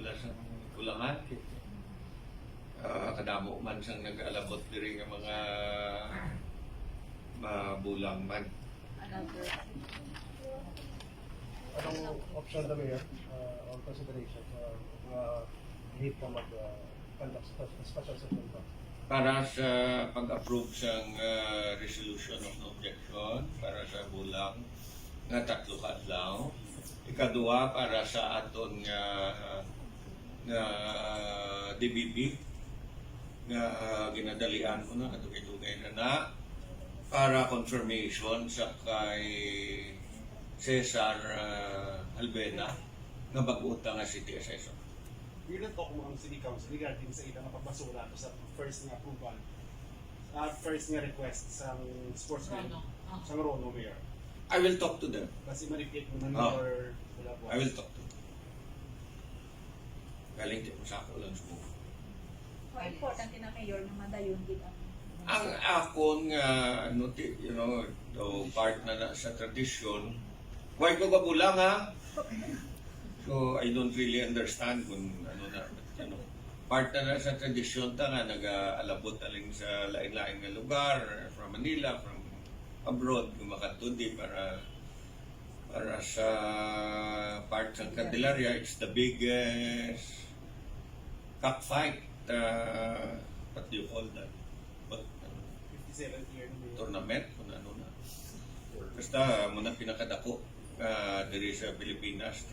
wala siyang kulangan. Kadamo man siyang nag-alabot diri nga mga mabulang man. Anong option na Mayor on consideration need pa mag-conduct special session pa? Para sa pag-approve siyang resolution of no objection para sa bulang nga 3 adlaw. Ikaduha para sa aton nga DBP nga ginadalian ko na katugay-tugay na para confirmation sa kay Cesar Albena nga bag-uta nga City Assessor. We will talk mo ang City Council regarding sa ilang pagbasura sa first nga approval, first nga request sa sportsman, sa Rono Mayor. I will talk to them. Kasi ma-repeat mo na or wala po. I will talk to them. Galing din mo sa ako lang sumo. Important na Mayor na madayon din Ang akong part na sa tradisyon, why ko ba bulang ha? So I don't really understand kung part na sa tradisyon ta nga nag-alabot aling sa lain-lain nga lugar, from Manila, from abroad, gumakatundi para sa part ng Candelaria. It's the biggest cockfight, what do you call that? 57th year na Mayor. Tournament, kung ano na. Basta muna pinakadako diri sa Pilipinas.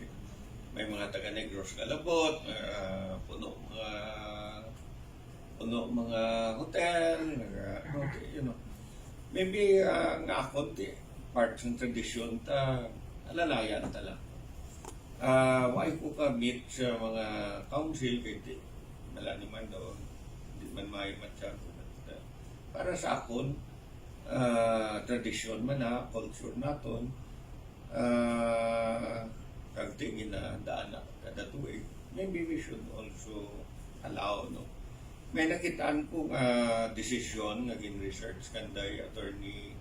May mga taga-Negros kalabot, puno mga hotel, maybe nga konti part ng tradisyon ta alalayan tala. Why ko ka meet sa mga council kay wala naman daw, hindi man may matya. Para sa akon, tradisyon man na, culture naton, kag tingin na daan na kada tuig, maybe we should also allow, no? May nakitaan kong desisyon, naging research kanday Attorney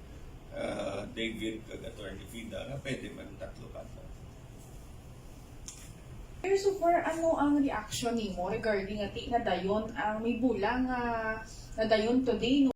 David kag Attorney Fida, na pwede man 3 kanta. Pero so far, ano ang reaction nimo regarding ati nga dayon ang may bulang nga dayon today no?